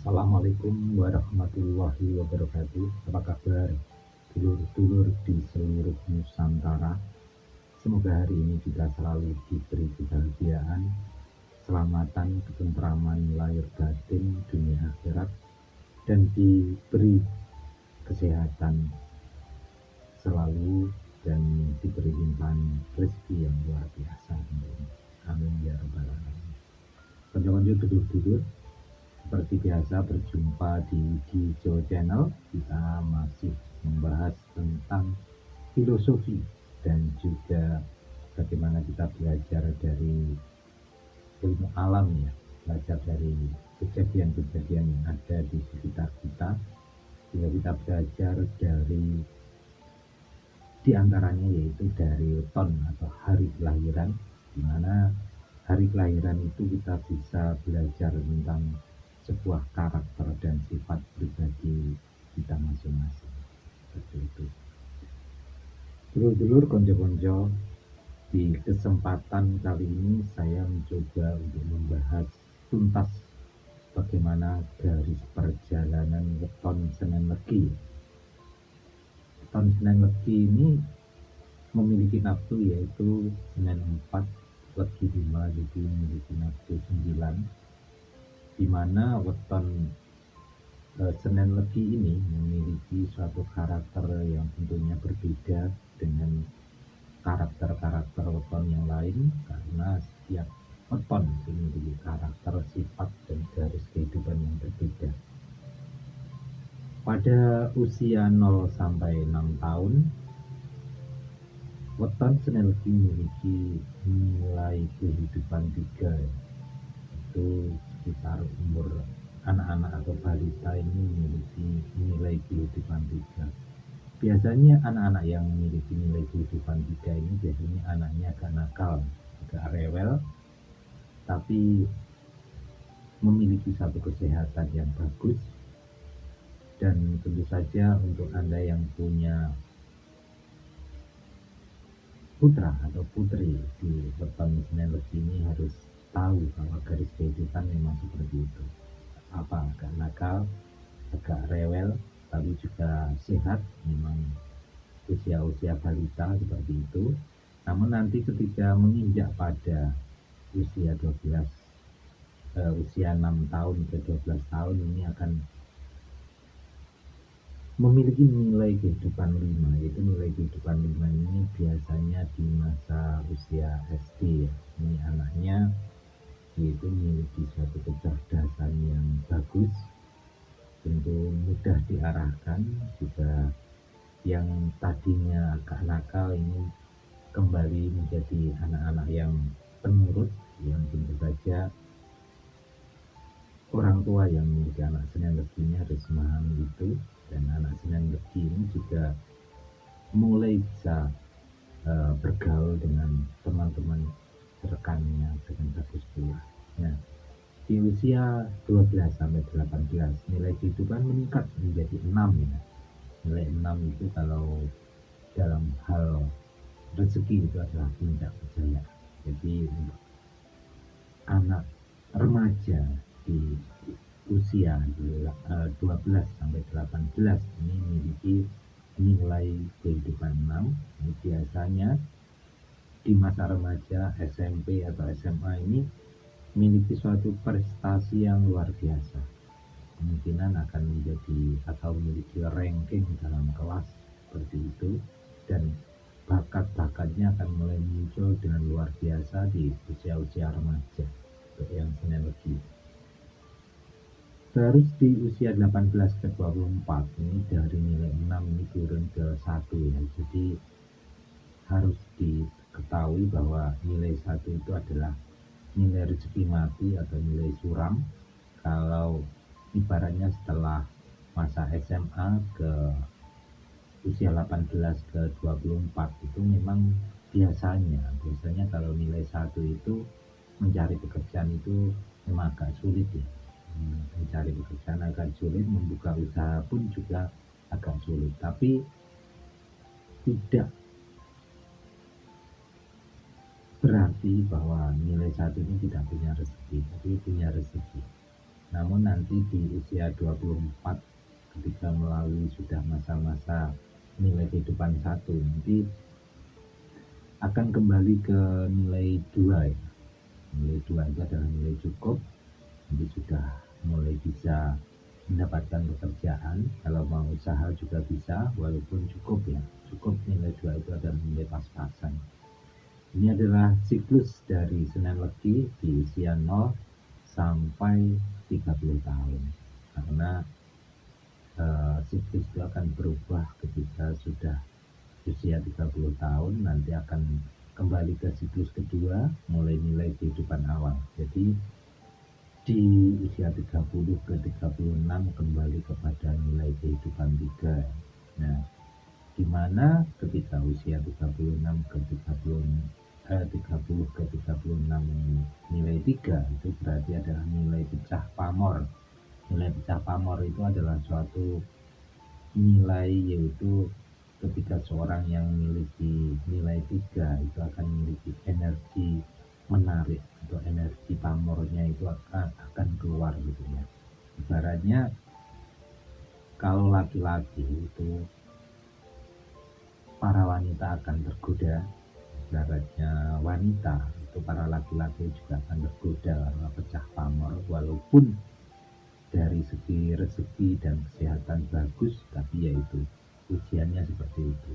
Assalamualaikum warahmatullahi wabarakatuh. Apa kabar dulur-dulur di seluruh Nusantara? Semoga hari ini kita selalu diberi kebahagiaan, keselamatan, ketentraman lahir batin, dunia akhirat, dan diberi kesehatan selalu dan diberi limpahan rezeki yang luar biasa. Amin ya rabbal alamin. Konco-konco dulur-dulur, seperti biasa berjumpa di Dijo Channel. Kita masih membahas tentang filosofi dan juga bagaimana kita belajar dari ilmu alam, ya, belajar dari kejadian-kejadian yang ada di sekitar kita, sehingga kita belajar dari diantaranya yaitu dari weton atau hari kelahiran, di mana hari kelahiran itu kita bisa belajar tentang sebuah karakter dan sifat pribadi kita masing-masing. Seperti itu. Dulur-dulur, konco-konco, di kesempatan kali ini saya mencoba untuk membahas tuntas bagaimana garis perjalanan weton Senen Legi. Weton Senen Legi ini memiliki nafsu yaitu Senen 4, Legi 5, jadi memiliki nafsu 9, di mana weton Senen Legi ini memiliki suatu karakter yang tentunya berbeda dengan karakter-karakter weton yang lain, karena setiap weton itu memiliki karakter, sifat, dan garis kehidupan yang berbeda. Pada usia 0 sampai 6 tahun, weton Senen Legi memiliki nilai kehidupan 3, itu sekitar umur anak-anak atau balita ini memiliki nilai kehidupan 3. Biasanya anak-anak yang memiliki nilai kehidupan 3 ini biasanya anaknya agak nakal, agak rewel, tapi memiliki satu kesehatan yang bagus. Dan tentu saja untuk Anda yang punya putra atau putri di weton Senen Legi ini harus tahu bahwa garis kehidupan memang seperti itu. Agak nakal, agak rewel, tapi juga sehat, memang usia-usia balita seperti itu. Namun nanti ketika menginjak pada usia 6 tahun ke 12 tahun ini akan memiliki nilai kehidupan 5, yaitu nilai kehidupan 5 ini biasanya di masa usia SD, ya. Ini anaknya yaitu memiliki suatu kecerdasan yang bagus, tentu mudah diarahkan, juga yang tadinya agak nakal ini kembali menjadi anak-anak yang penurut, yang tentu saja orang tua yang memiliki anak Senen Legi ini harus memahami itu. Dan anak Senen Legi ini juga mulai bisa bergaul dengan teman-teman rekannya dengan bagus pula. Nah, di usia 12 sampai 18 nilai kehidupan meningkat menjadi 6, ya. Nilai 6 itu kalau dalam hal rezeki itu adalah puncak kejayaan. Jadi anak remaja di usia 12 sampai 18 ini memiliki nilai kehidupan 6. Ini biasanya di masa remaja, SMP atau SMA ini memiliki suatu prestasi yang luar biasa. Kemungkinan akan menjadi atau memiliki ranking dalam kelas seperti itu, dan bakat-bakatnya akan mulai muncul dengan luar biasa di usia-usia remaja untuk yang Senen Legi. Terus di usia 18 ke 24 ini dari nilai 6 ini turun ke 1, ya. Jadi harus diketahui bahwa nilai 1 itu adalah nilai rezeki mati atau nilai suram. Kalau ibaratnya setelah masa SMA ke usia 18 ke 24 itu memang biasanya kalau nilai 1 itu mencari pekerjaan itu memang agak sulit, ya. Mencari pekerjaan agak sulit, membuka usaha pun juga agak sulit. Tapi tidak berarti bahwa nilai 1 ini tidak punya rezeki, tapi punya rezeki. Namun nanti di usia 24 ketika melalui sudah masa-masa nilai kehidupan 1, nanti akan kembali ke nilai 2 ya. Nilai 2 itu adalah nilai cukup, nanti sudah mulai bisa mendapatkan pekerjaan, kalau mau usaha juga bisa, walaupun cukup ya, cukup nilai 2 itu adalah nilai pas-pasan. Ini adalah siklus dari Senen Legi di usia 0 sampai 30 tahun, karena siklus itu akan berubah ketika sudah usia 30 tahun, nanti akan kembali ke siklus kedua, mulai nilai kehidupan awal. Jadi di usia 30 ke 36 kembali kepada nilai kehidupan 3. Nah, di mana ketika usia 36 ke 30 ke 36 nilai 3 itu berarti adalah nilai pecah pamor. Nilai pecah pamor itu adalah suatu nilai, yaitu ketika seorang yang memiliki nilai 3 itu akan memiliki energi menarik atau energi pamornya itu akan keluar gitu ya. Ibaratnya kalau laki-laki itu para wanita akan tergoda, ibaratnya wanita itu para laki-laki juga akan tergoda karena pecah pamor, walaupun dari segi rezeki dan kesehatan bagus, tapi yaitu ujiannya seperti itu.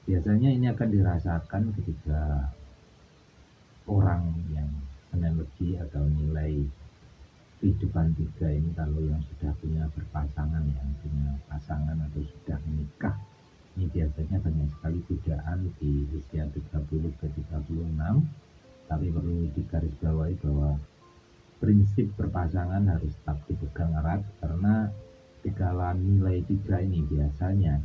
Biasanya ini akan dirasakan ketika orang yang Senen Legi atau nilai kehidupan 3 ini, kalau yang sudah punya berpasangan, yang punya pasangan atau sudah menikah, ini biasanya banyak sekali godaan di usia 30 ke 36. Tapi perlu digarisbawahi bahwa prinsip berpasangan harus tetap dipegang erat, karena dikala nilai 3 ini biasanya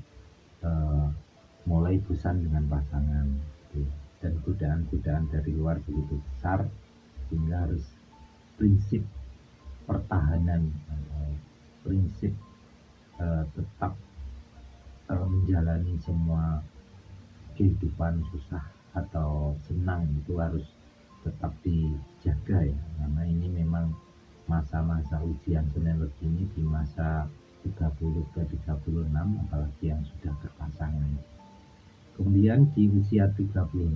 mulai bosan dengan pasangan gitu. Dan godaan-godaan dari luar begitu besar, sehingga harus prinsip pertahanan atau prinsip tetap menjalani semua kehidupan susah atau senang itu harus tetap dijaga ya, karena ini memang masa-masa ujian Senen Legi ini di masa 30 ke 36, apalagi yang sudah berpasangan. Kemudian di usia 36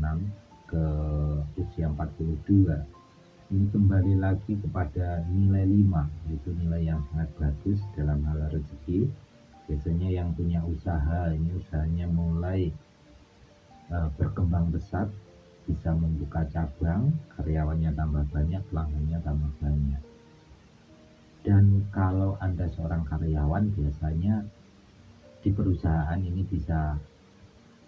ke usia 42 ini kembali lagi kepada nilai 5, yaitu nilai yang sangat bagus dalam hal rezeki. Biasanya yang punya usaha ini usahanya mulai berkembang pesat, bisa membuka cabang, karyawannya tambah banyak, pelanggannya tambah banyak. Dan kalau Anda seorang karyawan, biasanya di perusahaan ini bisa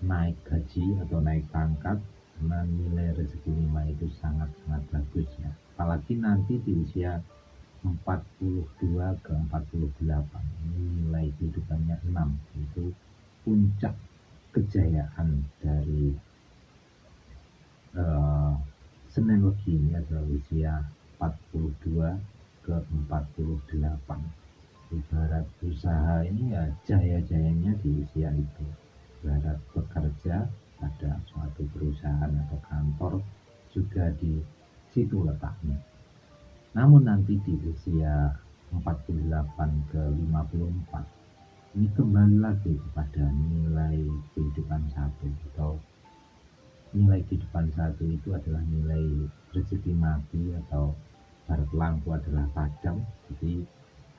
naik gaji atau naik pangkat, karena nilai rezeki 5 itu sangat-sangat bagus ya. Apalagi nanti di usia 42 ke 48 ini nilai kehidupannya 6, itu puncak kejayaan dari Senen Legi ini adalah usia 42 ke 48. Ibarat usaha ini ya jaya-jayanya di usia itu. Ibarat bekerja pada suatu perusahaan atau kantor juga di situ letaknya. Namun nanti di usia 48 ke 54 ini kembali lagi kepada nilai kehidupan 1, atau nilai kehidupan 1 itu adalah nilai rezeki mati atau barat lampu adalah padam. Jadi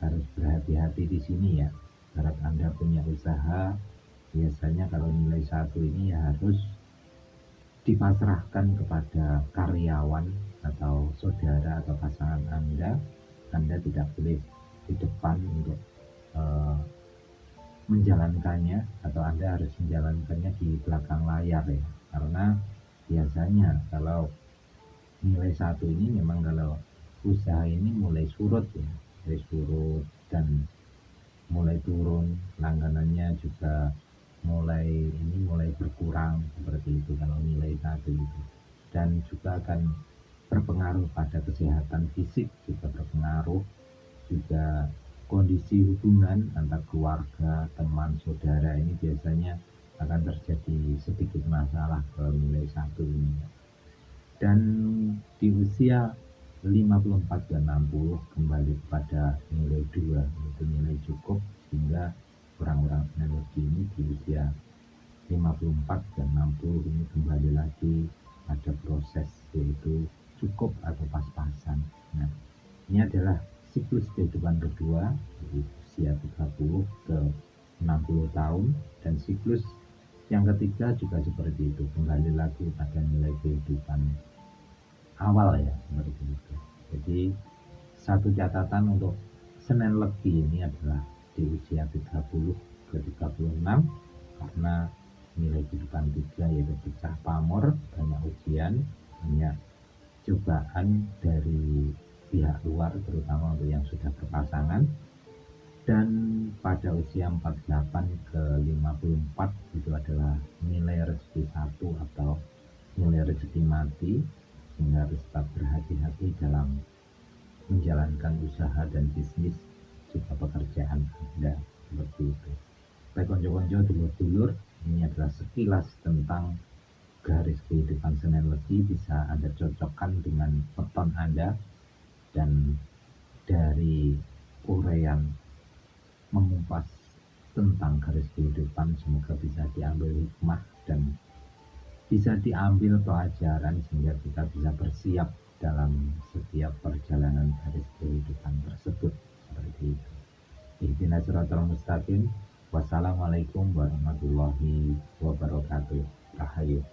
harus berhati-hati di sini ya. Harap Anda punya usaha, biasanya kalau nilai 1 ini ya harus dipasrahkan kepada karyawan atau saudara atau pasangan Anda. Anda tidak boleh di depan untuk menjalankannya, atau Anda harus menjalankannya di belakang layar ya. Karena biasanya kalau nilai 1 ini memang kalau usaha ini mulai surut ya, mulai surut dan mulai turun, langganannya juga mulai berkurang seperti itu kalau nilai 1 itu. Dan juga akan berpengaruh pada kesehatan fisik, juga berpengaruh, juga kondisi hubungan antar keluarga, teman, saudara ini biasanya akan terjadi sedikit masalah ke nilai 1 ini. Dan di usia 54 dan 60 kembali kepada nilai 2, yaitu nilai cukup, sehingga orang-orang analogi ini di usia 54 dan 60 ini kembali lagi pada proses yaitu cukup atau pas-pasan. Nah, ini adalah siklus kehidupan kedua dari usia 30 ke 60 tahun, dan siklus yang ketiga juga seperti itu, kembali lagi pada nilai kehidupan awal ya, seperti itu. Jadi satu catatan untuk Senin Legi ini adalah di usia 30 ke 36, karena nilai kehidupan 3 yaitu pecah pamor, banyak ujian, banyak cobaan dari pihak luar, terutama untuk yang sudah berpasangan. Dan pada usia 48 ke 54 itu adalah nilai rezeki 1 atau nilai rezeki mati, sehingga harus tetap berhati-hati dalam menjalankan usaha dan bisnis juga pekerjaan Anda, seperti itu. Baik konco-konco, dulur-dulur, ini adalah sekilas tentang garis kehidupan Senin Legi, bisa Anda cocokkan dengan weton Anda, dan dari uraian mengupas tentang garis kehidupan semoga bisa diambil hikmah dan bisa diambil pelajaran, sehingga kita bisa bersiap dalam setiap perjalanan garis kehidupan tersebut, seperti itu. Ihdinas siratal mustaqim. Wassalamualaikum warahmatullahi wabarakatuh. Rahayu.